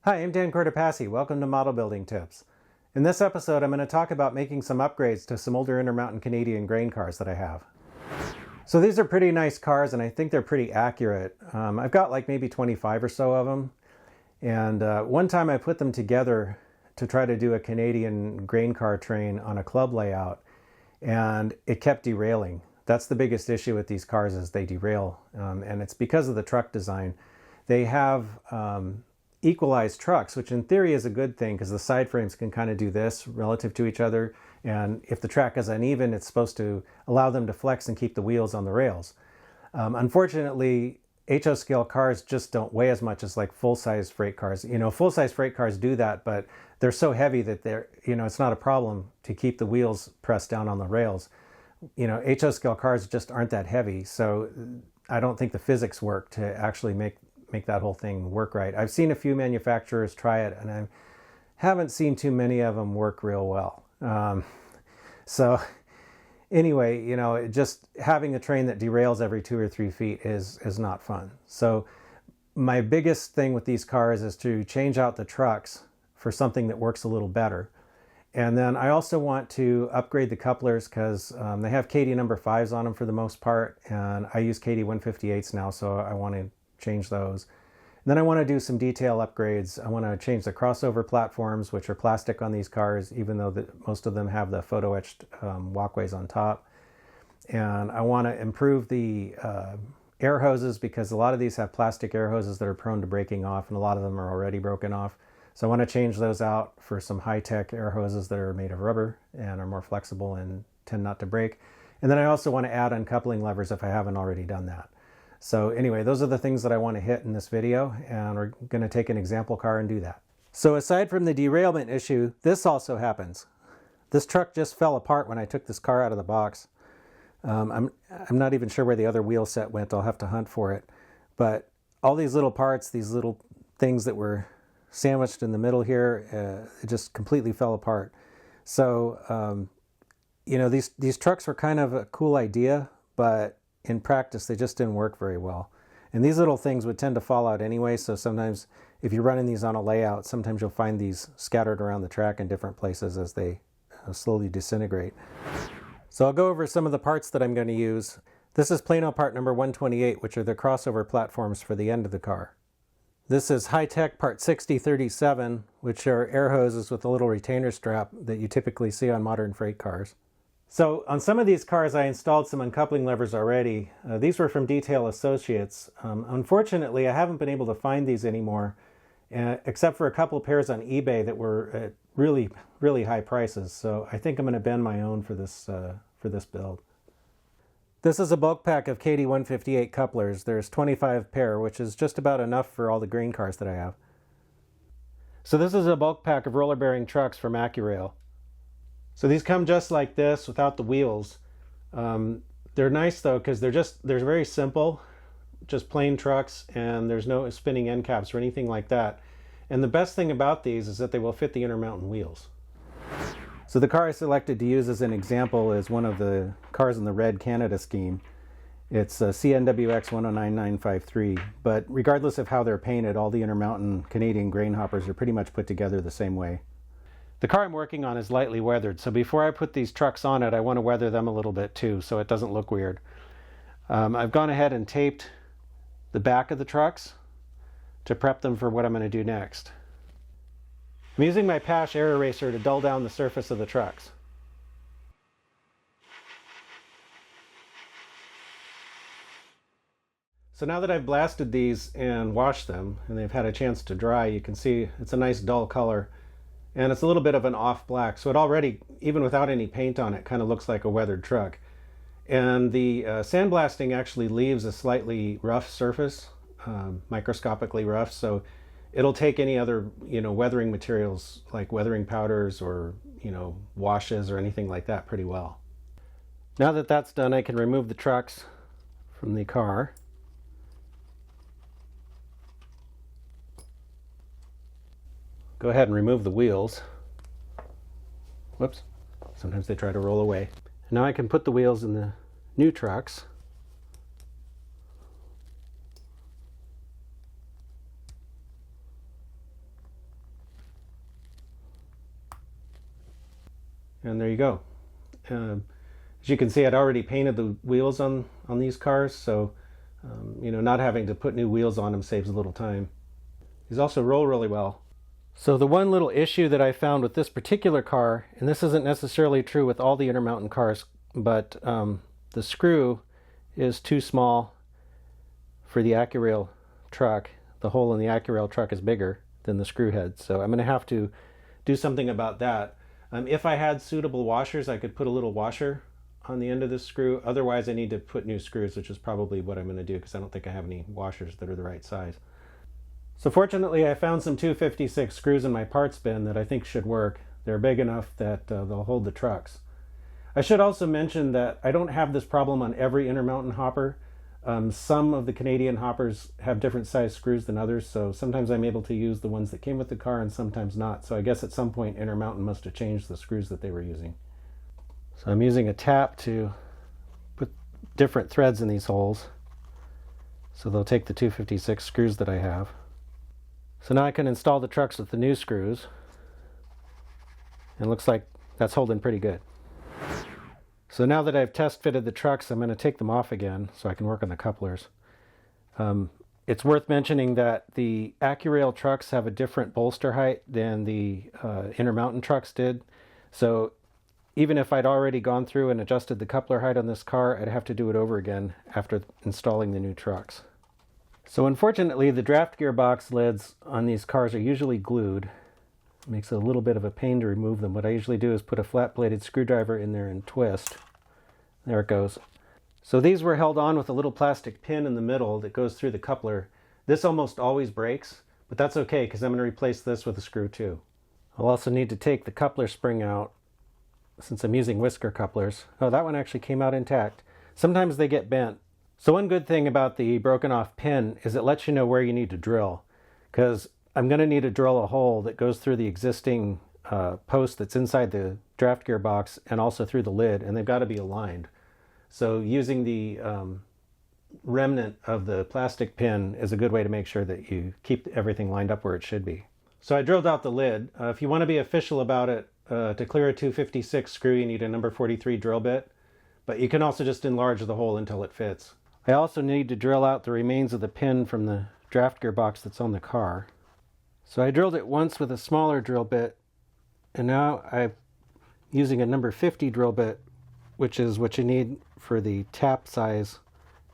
Hi, I'm Dan Cortopassi. Welcome to Model Building Tips. In this episode, I'm going to talk about making some upgrades to some older Intermountain Canadian grain cars that I have. So these are pretty nice cars, and I think they're pretty accurate. I've got like maybe 25 or so of them. And one time I put them together to try to do a Canadian grain car train on a club layout, and it kept derailing. That's the biggest issue with these cars, is they derail, and it's because of the truck design. They have equalized trucks, which in theory is a good thing because the side frames can kind of do this relative to each other, and if the track is uneven, it's supposed to allow them to flex and keep the wheels on the rails. Unfortunately, HO scale cars just don't weigh as much as like full-size freight cars. You know, full-size freight cars do that, but they're so heavy that it's not a problem to keep the wheels pressed down on the rails. You know, HO scale cars just aren't that heavy, so I don't think the physics work to actually make that whole thing work right. I've seen a few manufacturers try it, and I haven't seen too many of them work real well. So anyway, you know, just having a train that derails every 2 or 3 feet is not fun. So my biggest thing with these cars is to change out the trucks for something that works a little better. And then I also want to upgrade the couplers because they have KD number 5s on them for the most part, and I use KD 158s now, so I want to change those. And then I want to do some detail upgrades. I want to change the crossover platforms, which are plastic on these cars, even though most of them have the photo etched walkways on top. And I want to improve the air hoses, because a lot of these have plastic air hoses that are prone to breaking off, and a lot of them are already broken off. So I want to change those out for some high-tech air hoses that are made of rubber and are more flexible and tend not to break. And then I also want to add uncoupling levers if I haven't already done that. So anyway, those are the things that I want to hit in this video, and we're going to take an example car and do that. So aside from the derailment issue, this also happens. This truck just fell apart when I took this car out of the box. I'm not even sure where the other wheel set went. I'll have to hunt for it. But all these little parts, these little things that were sandwiched in the middle here, it just completely fell apart. So, you know, these trucks were kind of a cool idea, but in practice, they just didn't work very well. And these little things would tend to fall out anyway, so sometimes if you're running these on a layout, sometimes you'll find these scattered around the track in different places as they slowly disintegrate. So I'll go over some of the parts that I'm going to use. This is Plano part number 128, which are the crossover platforms for the end of the car. This is high-tech part 6037, which are air hoses with a little retainer strap that you typically see on modern freight cars. So on some of these cars, I installed some uncoupling levers already. These were from Detail Associates. Unfortunately, I haven't been able to find these anymore, except for a couple pairs on eBay that were at really, really high prices. So I think I'm going to bend my own for this build. This is a bulk pack of KD 158 couplers. There's 25 pair, which is just about enough for all the grain cars that I have. So this is a bulk pack of roller bearing trucks from AccuRail. So these come just like this without the wheels. They're nice though, because they're very simple, just plain trucks, and there's no spinning end caps or anything like that. And the best thing about these is that they will fit the Intermountain wheels. So the car I selected to use as an example is one of the cars in the red Canada scheme. It's a CNWX 109953, but regardless of how they're painted, all the Intermountain Canadian grain hoppers are pretty much put together the same way. The car I'm working on is lightly weathered, so before I put these trucks on it, I want to weather them a little bit too, so it doesn't look weird. I've gone ahead and taped the back of the trucks to prep them for what I'm going to do next. I'm using my Pash air eraser to dull down the surface of the trucks. So now that I've blasted these and washed them, and they've had a chance to dry, you can see it's a nice dull color. And it's a little bit of an off black, so it already, even without any paint on it, kind of looks like a weathered truck. And the sandblasting actually leaves a slightly rough surface, microscopically rough, so it'll take any other, weathering materials like weathering powders or, washes or anything like that pretty well. Now that that's done, I can remove the trucks from the car. Go ahead and remove the wheels. Whoops, sometimes they try to roll away. And now I can put the wheels in the new trucks. And there you go. As you can see, I'd already painted the wheels on these cars, so not having to put new wheels on them saves a little time. These also roll really well. So the one little issue that I found with this particular car, and this isn't necessarily true with all the Intermountain cars, but the screw is too small for the AccuRail truck. The hole in the AccuRail truck is bigger than the screw head, so I'm going to have to do something about that. If I had suitable washers, I could put a little washer on the end of this screw. Otherwise, I need to put new screws, which is probably what I'm going to do because I don't think I have any washers that are the right size. So fortunately, I found some 256 screws in my parts bin that I think should work. They're big enough that they'll hold the trucks. I should also mention that I don't have this problem on every Intermountain hopper. Some of the Canadian hoppers have different size screws than others, so sometimes I'm able to use the ones that came with the car and sometimes not. So I guess at some point Intermountain must have changed the screws that they were using. So I'm using a tap to put different threads in these holes. So they'll take the 256 screws that I have. So now I can install the trucks with the new screws. And it looks like that's holding pretty good. So now that I've test fitted the trucks, I'm going to take them off again so I can work on the couplers. It's worth mentioning that the AccuRail trucks have a different bolster height than the Intermountain trucks did. So even if I'd already gone through and adjusted the coupler height on this car, I'd have to do it over again after installing the new trucks. So unfortunately, the draft gearbox lids on these cars are usually glued. It makes it a little bit of a pain to remove them. What I usually do is put a flat-bladed screwdriver in there and twist. There it goes. So these were held on with a little plastic pin in the middle that goes through the coupler. This almost always breaks, but that's okay because I'm going to replace this with a screw too. I'll also need to take the coupler spring out since I'm using whisker couplers. Oh, that one actually came out intact. Sometimes they get bent. So one good thing about the broken off pin is it lets you know where you need to drill, because I'm going to need to drill a hole that goes through the existing post that's inside the draft gearbox and also through the lid, and they've got to be aligned. So using the remnant of the plastic pin is a good way to make sure that you keep everything lined up where it should be. So I drilled out the lid. If you want to be official about it, to clear a 256 screw you need a number 43 drill bit, but you can also just enlarge the hole until it fits. I also need to drill out the remains of the pin from the draft gearbox that's on the car. So I drilled it once with a smaller drill bit, and now I'm using a number 50 drill bit, which is what you need for the tap size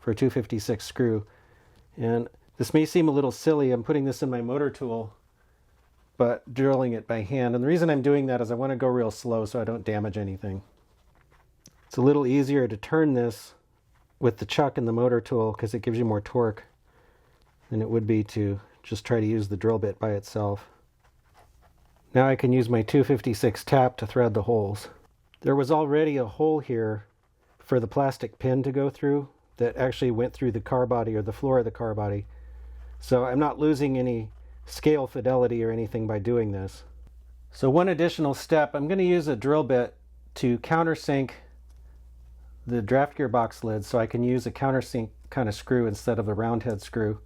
for a 256 screw. And this may seem a little silly. I'm putting this in my motor tool, but drilling it by hand. And the reason I'm doing that is I want to go real slow so I don't damage anything. It's a little easier to turn this with the chuck and the motor tool because it gives you more torque than it would be to just try to use the drill bit by itself. Now I can use my 256 tap to thread the holes. There was already a hole here for the plastic pin to go through that actually went through the car body or the floor of the car body. So I'm not losing any scale fidelity or anything by doing this. So one additional step, I'm going to use a drill bit to countersink the draft gearbox lid so I can use a countersink kind of screw instead of a round head screw.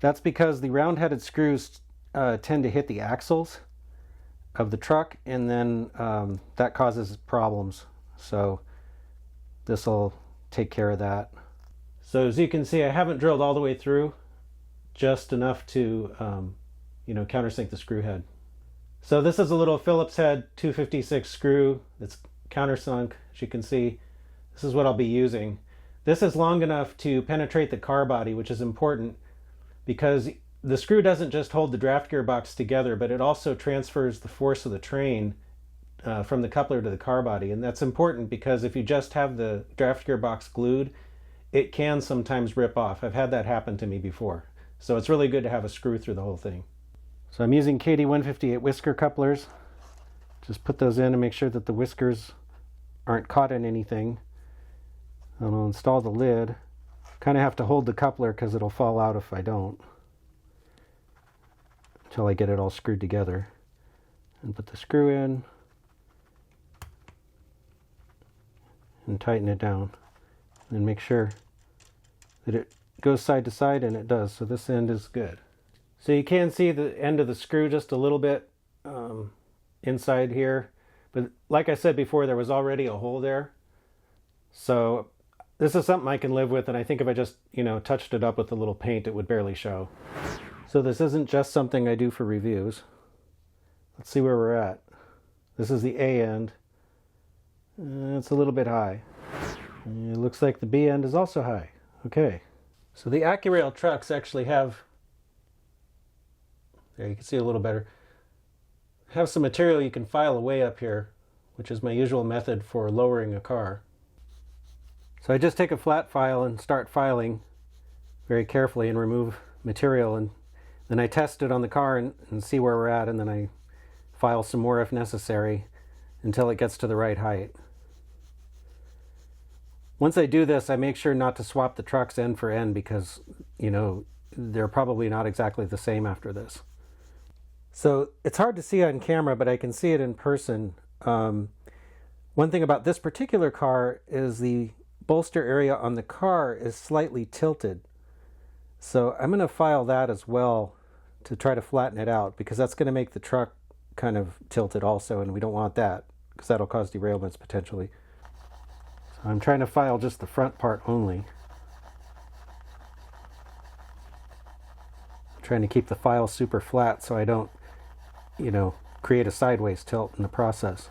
That's because the round headed screws tend to hit the axles of the truck, and then that causes problems. So this will take care of that. So as you can see, I haven't drilled all the way through, just enough to countersink the screw head. So this is a little Phillips head 256 screw that's countersunk. As you can see, this is what I'll be using. This is long enough to penetrate the car body, which is important because the screw doesn't just hold the draft gearbox together, but it also transfers the force of the train from the coupler to the car body. And that's important because if you just have the draft gearbox glued, it can sometimes rip off. I've had that happen to me before. So it's really good to have a screw through the whole thing. So I'm using KD158 whisker couplers. Just put those in and make sure that the whiskers aren't caught in anything. And I'll install the lid. Kind of have to hold the coupler because it'll fall out if I don't, until I get it all screwed together. And put the screw in and tighten it down. And make sure that it goes side to side, and it does. So this end is good. So you can see the end of the screw just a little bit inside here, But like I said before, there was already a hole there. So this is something I can live with, and I think if I just, touched it up with a little paint, it would barely show. So this isn't just something I do for reviews. Let's see where we're at. This is the A end. It's a little bit high. It looks like the B end is also high. Okay. So the AccuRail trucks actually have, there you can see a little better, have some material you can file away up here, which is my usual method for lowering a car. So I just take a flat file and start filing very carefully and remove material, and then I test it on the car and see where we're at, and then I file some more if necessary until it gets to the right height. Once I do this, I make sure not to swap the trucks end for end because, they're probably not exactly the same after this. So it's hard to see on camera, but I can see it in person. One thing about this particular car is the bolster area on the car is slightly tilted. So I'm going to file that as well to try to flatten it out, because that's going to make the truck kind of tilted also, and we don't want that because that'll cause derailments potentially. So I'm trying to file just the front part only. I'm trying to keep the file super flat so I don't, create a sideways tilt in the process.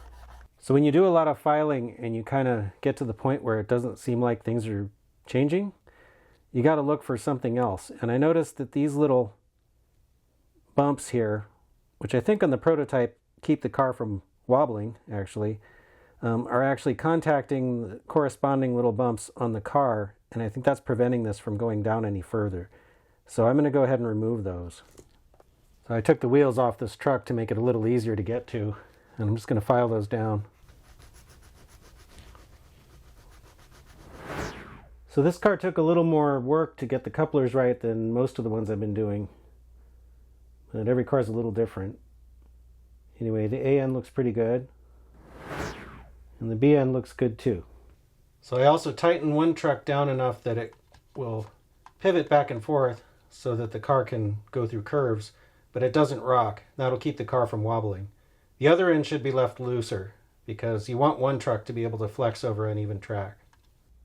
So when you do a lot of filing and you kind of get to the point where it doesn't seem like things are changing, you got to look for something else. And I noticed that these little bumps here, which I think on the prototype keep the car from wobbling actually, are actually contacting the corresponding little bumps on the car, and I think that's preventing this from going down any further. So I'm going to go ahead and remove those. So I took the wheels off this truck to make it a little easier to get to, and I'm just going to file those down. So this car took a little more work to get the couplers right than most of the ones I've been doing. But every car is a little different. Anyway, the A end looks pretty good. And the B end looks good too. So I also tightened one truck down enough that it will pivot back and forth so that the car can go through curves, but it doesn't rock. That'll keep the car from wobbling. The other end should be left looser because you want one truck to be able to flex over uneven track.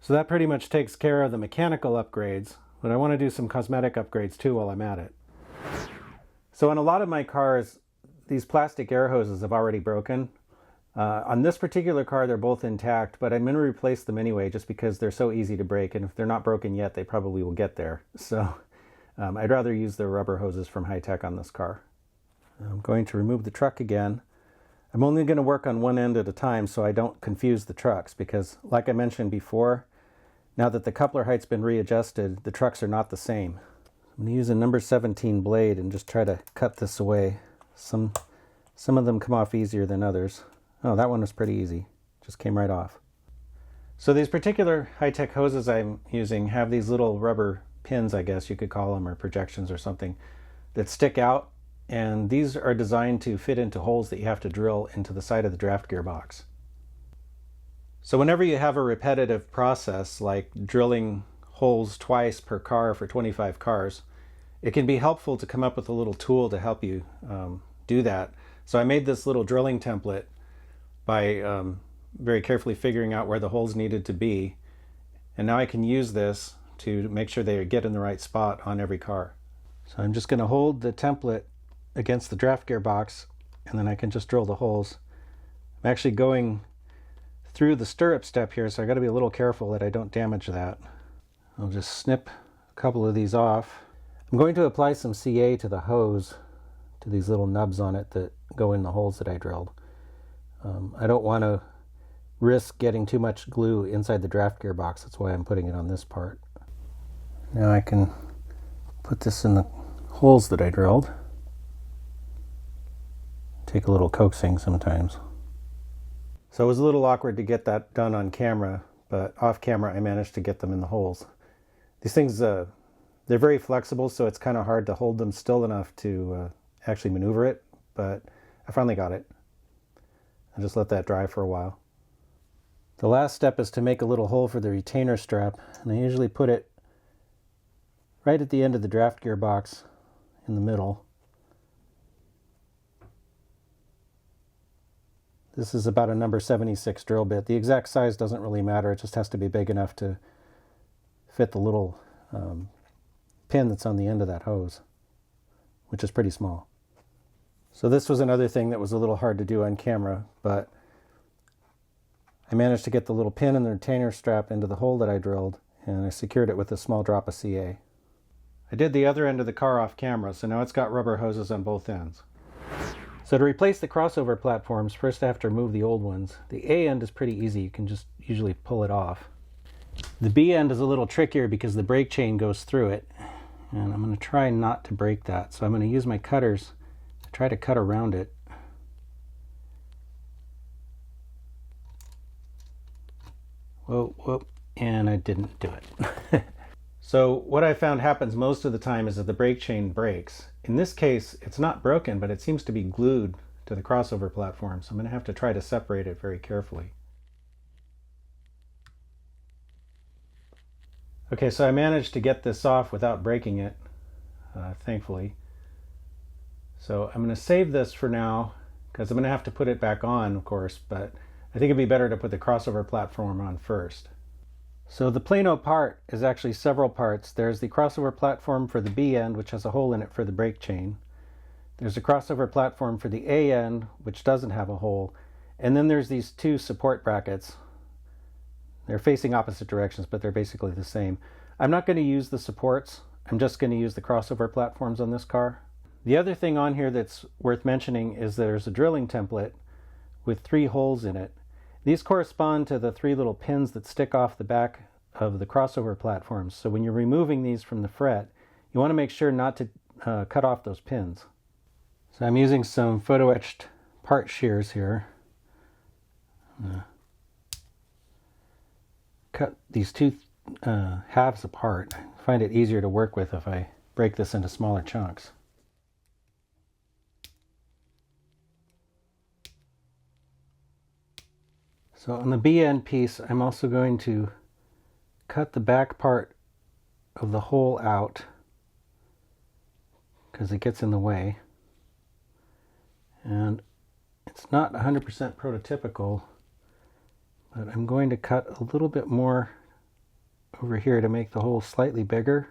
So that pretty much takes care of the mechanical upgrades, but I want to do some cosmetic upgrades too while I'm at it. So in a lot of my cars, these plastic air hoses have already broken. On this particular car, they're both intact, but I'm going to replace them anyway just because they're so easy to break, and if they're not broken yet, they probably will get there. So I'd rather use the rubber hoses from Hi-Tech on this car. I'm going to remove the truck again. I'm only going to work on one end at a time so I don't confuse the trucks because, like I mentioned before, now that the coupler height's been readjusted, the trucks are not the same. I'm going to use a number 17 blade and just try to cut this away. Some of them come off easier than others. Oh, that one was pretty easy. Just came right off. So these particular Hi-Tech hoses I'm using have these little rubber pins, I guess you could call them, or projections or something, that stick out. And these are designed to fit into holes that you have to drill into the side of the draft gearbox. So whenever you have a repetitive process like drilling holes twice per car for 25 cars, it can be helpful to come up with a little tool to help you do that. So I made this little drilling template by very carefully figuring out where the holes needed to be. And now I can use this to make sure they get in the right spot on every car. So I'm just going to hold the template against the draft gearbox, and then I can just drill the holes. I'm actually going through the stirrup step here, so I got to be a little careful that I don't damage that. I'll just snip a couple of these off. I'm going to apply some CA to the hose, to these little nubs on it that go in the holes that I drilled. I don't want to risk getting too much glue inside the draft gearbox. That's why I'm putting it on this part. Now I can put this in the holes that I drilled. Take a little coaxing sometimes. So it was a little awkward to get that done on camera, but off camera I managed to get them in the holes. These things, they're very flexible, so it's kind of hard to hold them still enough to actually maneuver it, but I finally got it. I'll just let that dry for a while. The last step is to make a little hole for the retainer strap, and I usually put it right at the end of the draft gearbox in the middle. This is about a number 76 drill bit. The exact size doesn't really matter. It just has to be big enough to fit the little pin that's on the end of that hose, which is pretty small. So this was another thing that was a little hard to do on camera, but I managed to get the little pin and the retainer strap into the hole that I drilled, and I secured it with a small drop of CA. I did the other end of the car off camera, so now it's got rubber hoses on both ends. So to replace the crossover platforms, first I have to remove the old ones. The A end is pretty easy. You can just usually pull it off. The B end is a little trickier because the brake chain goes through it, and I'm going to try not to break that. So I'm going to use my cutters to try to cut around it. Whoa, whoa, and I didn't do it. So what I found happens most of the time is that the brake chain breaks. In this case, it's not broken, but it seems to be glued to the crossover platform, so I'm going to have to try to separate it very carefully. Okay, so I managed to get this off without breaking it, thankfully. So I'm going to save this for now, because I'm going to have to put it back on, of course, but I think it'd be better to put the crossover platform on first. So the Plano part is actually several parts. There's the crossover platform for the B end, which has a hole in it for the brake chain. There's a crossover platform for the A end, which doesn't have a hole. And then there's these two support brackets. They're facing opposite directions, but they're basically the same. I'm not going to use the supports. I'm just going to use the crossover platforms on this car. The other thing on here that's worth mentioning is there's a drilling template with 3 holes in it. These correspond to the 3 little pins that stick off the back of the crossover platforms. So when you're removing these from the fret, you want to make sure not to cut off those pins. So I'm using some photo etched part shears here. Cut these 2 halves apart. I find it easier to work with if I break this into smaller chunks. So on the B end piece, I'm also going to cut the back part of the hole out because it gets in the way. And it's not 100% prototypical, but I'm going to cut a little bit more over here to make the hole slightly bigger.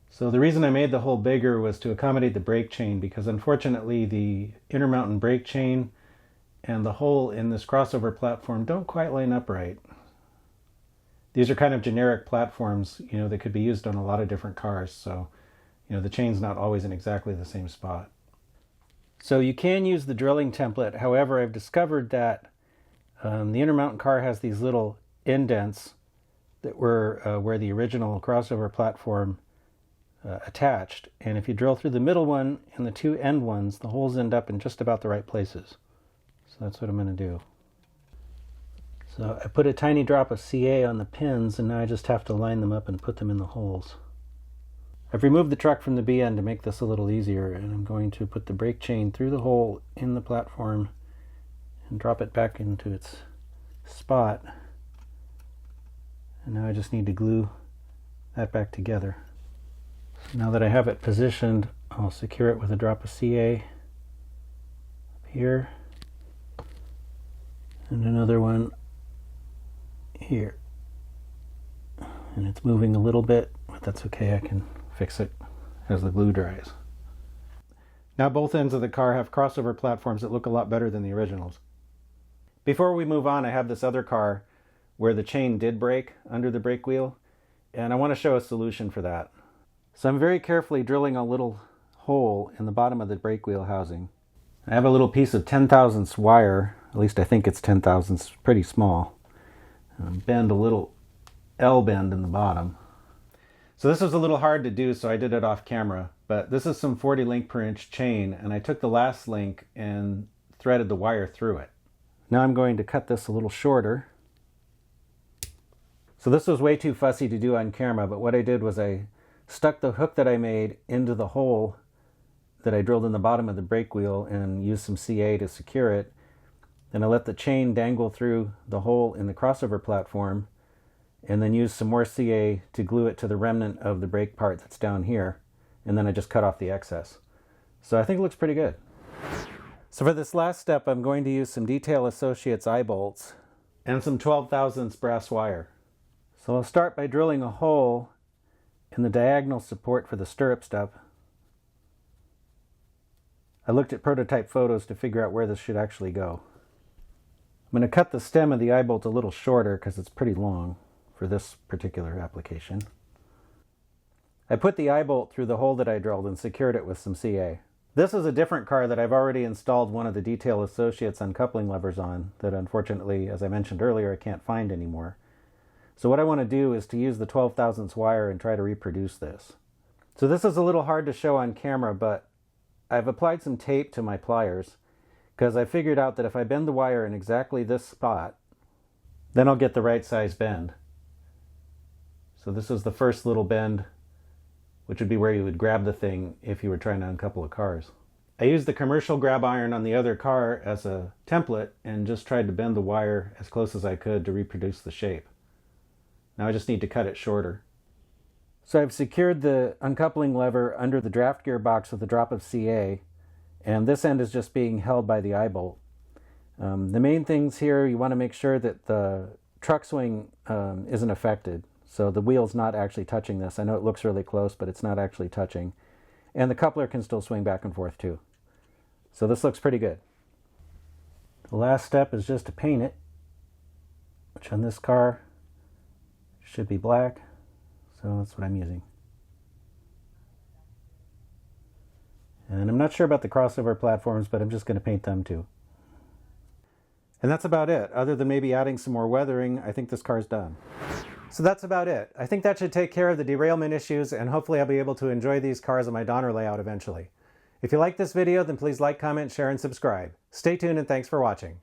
So the reason I made the hole bigger was to accommodate the brake chain, because unfortunately the InterMountain brake chain and the hole in this crossover platform don't quite line up right. These are kind of generic platforms, that could be used on a lot of different cars, so the chain's not always in exactly the same spot. So you can use the drilling template. However, I've discovered that the InterMountain car has these little indents that were where the original crossover platform attached, and if you drill through the middle one and the 2 end ones, the holes end up in just about the right places. So that's what I'm going to do. So I put a tiny drop of CA on the pins, and now I just have to line them up and put them in the holes. I've removed the truck from the B end to make this a little easier, and I'm going to put the brake chain through the hole in the platform and drop it back into its spot. And now I just need to glue that back together. So now that I have it positioned, I'll secure it with a drop of CA up here. And another one here. And it's moving a little bit, but that's okay. I can fix it as the glue dries. Now both ends of the car have crossover platforms that look a lot better than the originals. Before we move on, I have this other car where the chain did break under the brake wheel, and I want to show a solution for that. So I'm very carefully drilling a little hole in the bottom of the brake wheel housing. I have a little piece of 10/1000 wire, at least I think it's 10/1000, pretty small. Bend a little L bend in the bottom. So this was a little hard to do, so I did it off camera, but this is some 40 link per inch chain, and I took the last link and threaded the wire through it. Now I'm going to cut this a little shorter. So this was way too fussy to do on camera, but what I did was I stuck the hook that I made into the hole that I drilled in the bottom of the brake wheel and used some CA to secure it. Then I let the chain dangle through the hole in the crossover platform, and then used some more CA to glue it to the remnant of the brake part that's down here, and then I just cut off the excess. So I think it looks pretty good. So for this last step, I'm going to use some Detail Associates eye bolts and some 12/1000 brass wire. So I'll start by drilling a hole in the diagonal support for the stirrup step. I looked at prototype photos to figure out where this should actually go. I'm going to cut the stem of the eye bolt a little shorter because it's pretty long for this particular application. I put the eye bolt through the hole that I drilled and secured it with some CA. This is a different car that I've already installed one of the Detail Associates uncoupling levers on that unfortunately, as I mentioned earlier, I can't find anymore. So what I want to do is to use the 12/1000 wire and try to reproduce this. So this is a little hard to show on camera, but I've applied some tape to my pliers because I figured out that if I bend the wire in exactly this spot, then I'll get the right size bend. So this is the first little bend, which would be where you would grab the thing if you were trying to uncouple a cars. I used the commercial grab iron on the other car as a template and just tried to bend the wire as close as I could to reproduce the shape. Now I just need to cut it shorter. So I've secured the uncoupling lever under the draft gearbox with a drop of CA, and this end is just being held by the eye bolt. The main things here, you want to make sure that the truck swing isn't affected. So the wheel's not actually touching this. I know it looks really close, but it's not actually touching. And the coupler can still swing back and forth too. So this looks pretty good. The last step is just to paint it, which on this car should be black. So that's what I'm using. And I'm not sure about the crossover platforms, but I'm just going to paint them too. And that's about it. Other than maybe adding some more weathering, I think this car's done. So that's about it. I think that should take care of the derailment issues, and hopefully I'll be able to enjoy these cars on my Donner layout eventually. If you like this video, then please like, comment, share, and subscribe. Stay tuned, and thanks for watching.